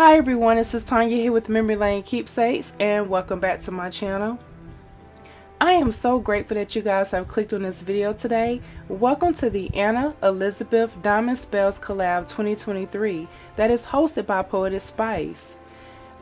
Hi everyone, this is Tanya here with Memory Lane Keepsakes, and welcome back to my channel. I am so grateful that you guys have clicked on this video today. Welcome to the Anna Elizabeth Diamond Spells Collab 2023 that is hosted by Poetspice.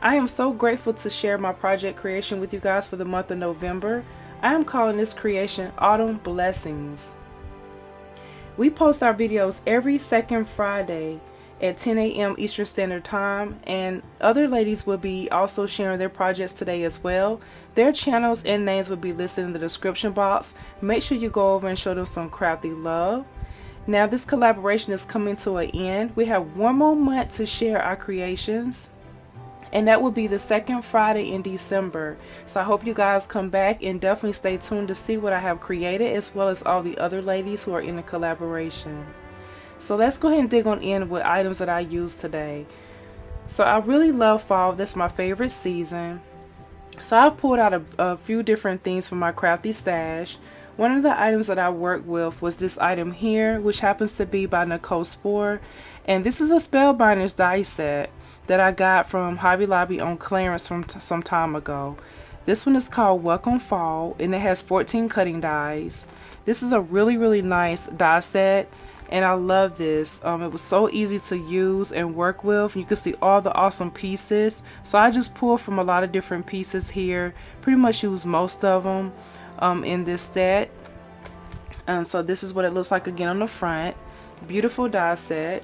I am so grateful to share my project creation with you guys for the month of November. I am calling this creation Autumn Blessings. We post our videos every second Friday at 10 a.m. Eastern Standard Time, and other ladies will be also sharing their projects today as well. Their channels and names will be listed in the description box. Make sure you go over and show them some crafty love. Now this collaboration is coming to an end. We have one more month to share our creations, and that will be the second Friday in December. So I hope you guys come back and definitely stay tuned to see what I have created, as well as all the other ladies who are in the collaboration. So let's go ahead and dig on in with items that I use today. So I really love fall. That's my favorite season. So I pulled out a few different things from my crafty stash. One of the items that I worked with was this item here, which happens to be by Nicole Spohr. And this is a Spellbinders die set that I got from Hobby Lobby on clearance from some time ago. This one is called Welcome Fall, and it has 14 cutting dies. This is a really nice die set, and I love this. It was so easy to use and work with. You can see all the awesome pieces. So I just pulled from a lot of different pieces here. Pretty much use most of them in this set. So this is what it looks like again on the front. Beautiful die set.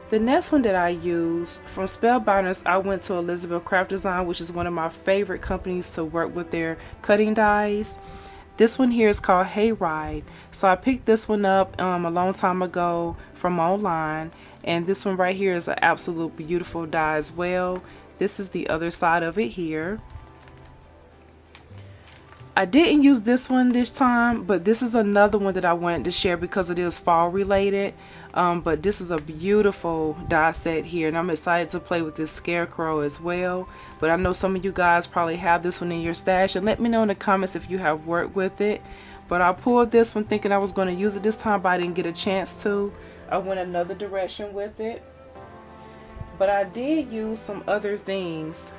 The next one that I use from Spellbinders, I went to elizabethcraftdesigns, which is one of my favorite companies to work with their cutting dies. This one here is called Hayride. So I picked this one up a long time ago from online, and this one right here is an absolute beautiful die as well. This is the other side of it here. I didn't use this one this time, but this is another one that I wanted to share because it is fall related. But this is a beautiful die set here, and I'm excited to play with this scarecrow as well. But I know some of you guys probably have this one in your stash, and let me know in the comments if you have worked with it. But I pulled this one thinking I was going to use it this time, but I didn't get a chance to. I went another direction with it. But I did use some other things.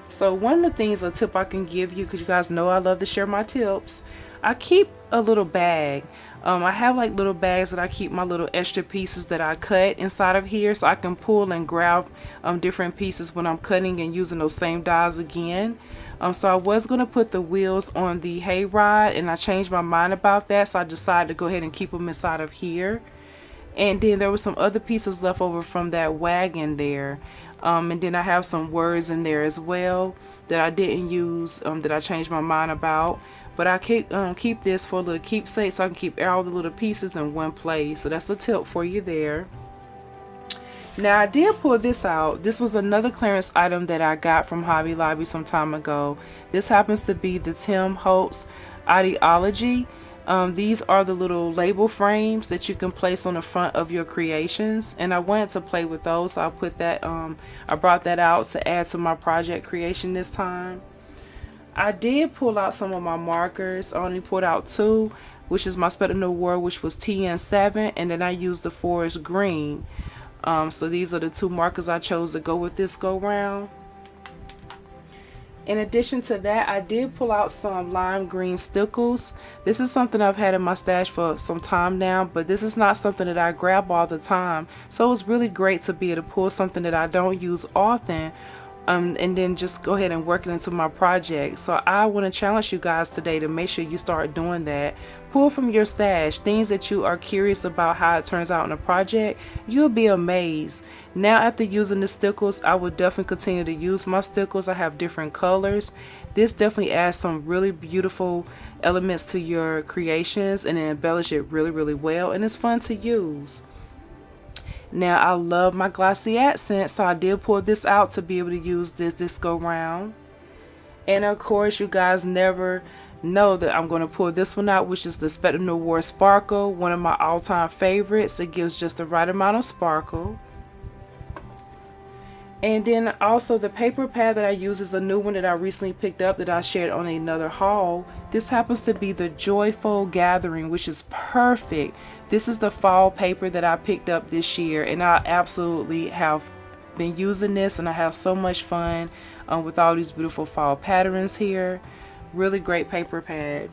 So one of the things, a tip I can give you, because you guys know I love to share my tips, I keep a little bag. I have like little bags that I keep my little extra pieces that I cut inside of here, so I can pull and grab different pieces when I'm cutting and using those same dies again. So I was going to put the wheels on the Hayride, and I changed my mind about that, so I decided to go ahead and keep them inside of here. And then there were some other pieces left over from that wagon there. And then I have some words in there as well that I didn't use, that I changed my mind about. But I keep this for a little keepsake, so I can keep all the little pieces in one place. So that's a tip for you there. Now I did pull this out. This was another clearance item that I got from Hobby Lobby some time ago. This happens to be the Tim Holtz Ideology. These are the little label frames that you can place on the front of your creations, and I wanted to play with those, so I put that I brought that out to add to my project creation this time. I did pull out some of my markers. I only pulled out two, which is my Spectrum Award, which was TN7, and then I used the Forest Green. So these are the two markers I chose to go with this go round. In addition to that, I did pull out some lime green stickles. This is something I've had in my stash for some time now, but this is not something that I grab all the time. So it's really great to be able to pull something that I don't use often, and then just go ahead and work it into my project. So I want to challenge you guys today to make sure you start doing that. Pull from your stash things that you are curious about how it turns out in a project. You'll be amazed. Now after using the stickles, I will definitely continue to use my stickles. I have different colors. This definitely adds some really beautiful elements to your creations, and it embellishes it really well, and it's fun to use. Now I love my glossy accent, so I did pull this out to be able to use this go round. And of course, you guys never know that I'm going to pull this one out, which is the Spectrum Award Sparkle, one of my all-time favorites. It gives just the right amount of sparkle. And then also the paper pad that I use is a new one that I recently picked up that I shared on another haul. This happens to be the Joyful Gathering, which is perfect. This is the fall paper that I picked up this year, and I absolutely have been using this and I have so much fun with all these beautiful fall patterns here. Really great paper pad.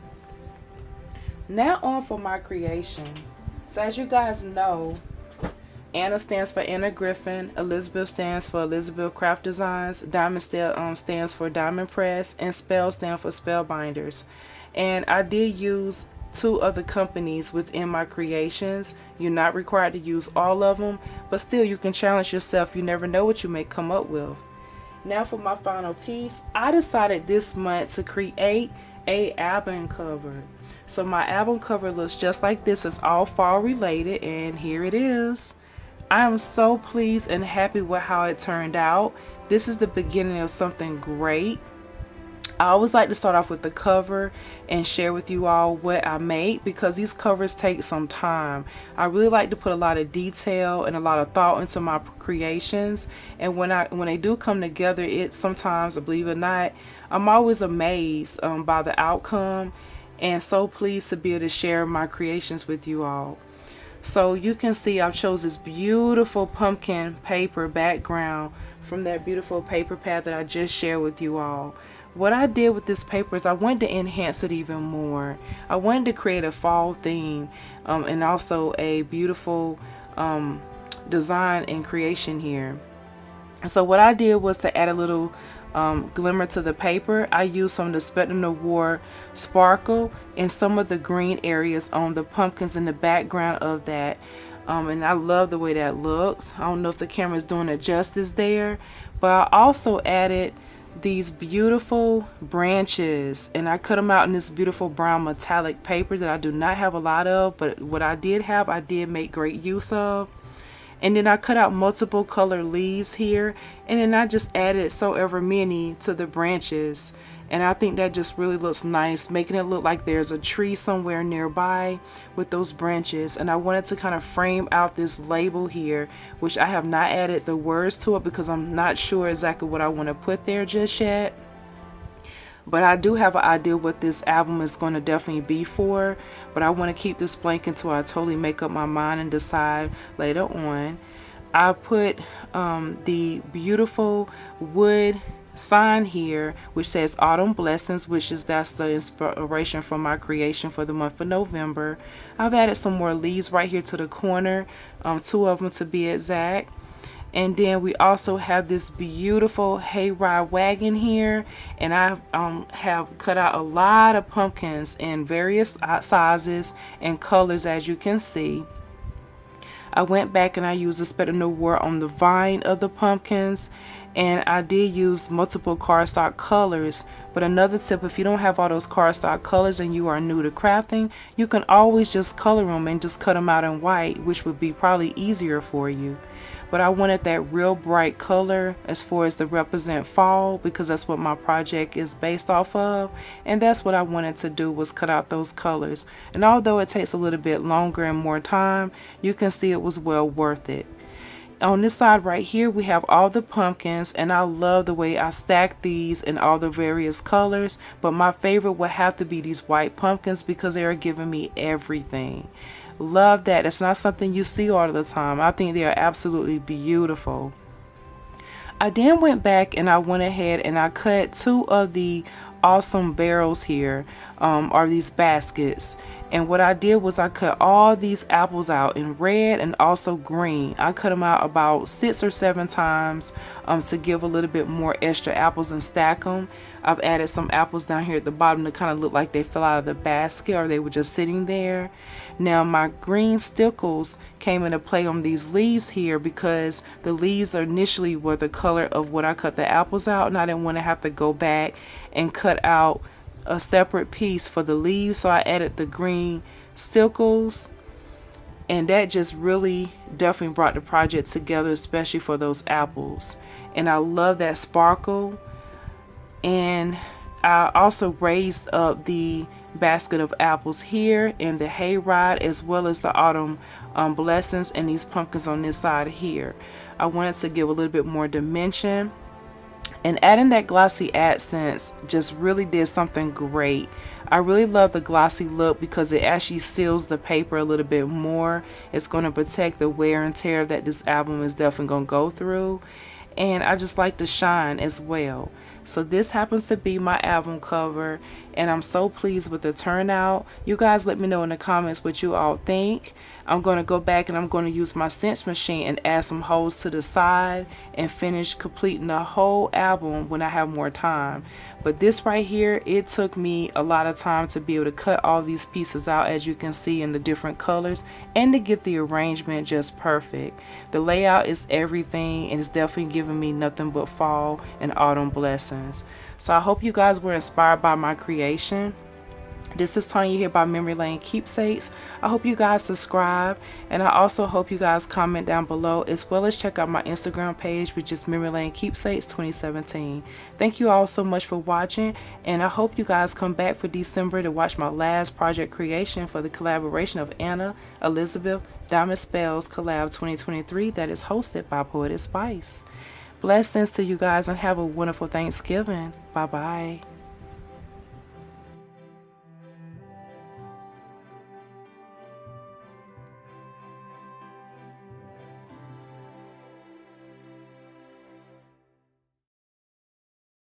Now on for my creation. So as you guys know, Anna stands for Anna Griffin, Elizabeth stands for Elizabeth Craft Designs, Diamond stands for Diamond Press, and Spell stands for Spellbinders. And I did use 2 other companies within my creations. You're not required to use all of them, but still you can challenge yourself. You never know what you may come up with. Now for my final piece, I decided this month to create a album cover. So my album cover looks just like this. It's all fall related, and here it is. I am so pleased and happy with how it turned out. This is the beginning of something great. I always like to start off with the cover and share with you all what I made, because these covers take some time. I really like to put a lot of detail and a lot of thought into my creations, and when they do come together, it sometimes, believe it or not, I'm always amazed by the outcome, and so pleased to be able to share my creations with you all. So you can see I've chose this beautiful pumpkin paper background from that beautiful paper pad that I just shared with you all. What I did with this paper is I wanted to enhance it even more. I wanted to create a fall theme and also a beautiful design and creation here. So what I did was to add a little glimmer to the paper. I used some of the Spectrum Noir sparkle in some of the green areas on the pumpkins in the background of that. And I love the way that looks. I don't know if the camera is doing it justice there, but I also added these beautiful branches, and I cut them out in this beautiful brown metallic paper that I do not have a lot of, but what I did have, I did make great use of. And then I cut out multiple color leaves here, and then I just added so ever many to the branches, and I think that just really looks nice, making it look like there's a tree somewhere nearby with those branches. And I wanted to kind of frame out this label here, which I have not added the words to it because I'm not sure exactly what I want to put there just yet. But I do have an idea what this album is going to definitely be for, but I want to keep this blank until I totally make up my mind and decide later on. I put the beautiful wood sign here which says Autumn Blessings, that's the inspiration for my creation for the month of November. I've added some more leaves right here to the corner, 2 of them to be exact. And then we also have this beautiful hayride wagon here, and I have cut out a lot of pumpkins in various sizes and colors, as you can see. I went back and I used the Spectrum Noir on the vine of the pumpkins, and I did use multiple cardstock colors. But another tip, if you don't have all those cardstock colors and you are new to crafting, you can always just color them and just cut them out in white, which would be probably easier for you. But I wanted that real bright color as far as to represent fall, because that's what my project is based off of, and that's what I wanted to do, was cut out those colors. And although it takes a little bit longer and more time, you can see it was well worth it. On this side right here we have all the pumpkins, and I love the way I stacked these in all the various colors, but my favorite would have to be these white pumpkins because they are giving me everything. Love that. It's not something you see all the time. I think they are absolutely beautiful. I then went back and I went ahead and I cut 2 of the awesome barrels here, or these baskets. And what I did was I cut all these apples out in red and also green. I cut them out about 6 or 7 times to give a little bit more extra apples and stack them. I've added some apples down here at the bottom to kind of look like they fell out of the basket or they were just sitting there. Now my green stickles came into play on these leaves here because the leaves initially were the color of what I cut the apples out, and I didn't want to have to go back and cut out a separate piece for the leaves, so I added the green stickles, and that just really definitely brought the project together, especially for those apples. And I love that sparkle. And I also raised up the basket of apples here and the hayride, as well as the Autumn Blessings and these pumpkins on this side here. I wanted to give a little bit more dimension, and adding that glossy accents just really did something great. I really love the glossy look because it actually seals the paper a little bit more. It's going to protect the wear and tear that this album is definitely going to go through. And I just like the shine as well. So this happens to be my album cover, and I'm so pleased with the turnout. You guys let me know in the comments what you all think. I'm going to go back and I'm going to use my cinch machine and add some holes to the side and finish completing the whole album when I have more time. But this right here, it took me a lot of time to be able to cut all these pieces out, as you can see, in the different colors, and to get the arrangement just perfect. The layout is everything, and it's definitely giving me nothing but fall and autumn blessings. So I hope you guys were inspired by my creation. This is Tanya here by Memory Lane Keepsakes. I hope you guys subscribe, and I also hope you guys comment down below, as well as check out my Instagram page, which is Memory Lane Keepsakes 2017. Thank you all so much for watching, and I hope you guys come back for December to watch my last project creation for the collaboration of Anna, Elizabeth, Diamond Spells Collab 2023 that is hosted by Poetspice. Blessings to you guys, and have a wonderful Thanksgiving. Bye bye.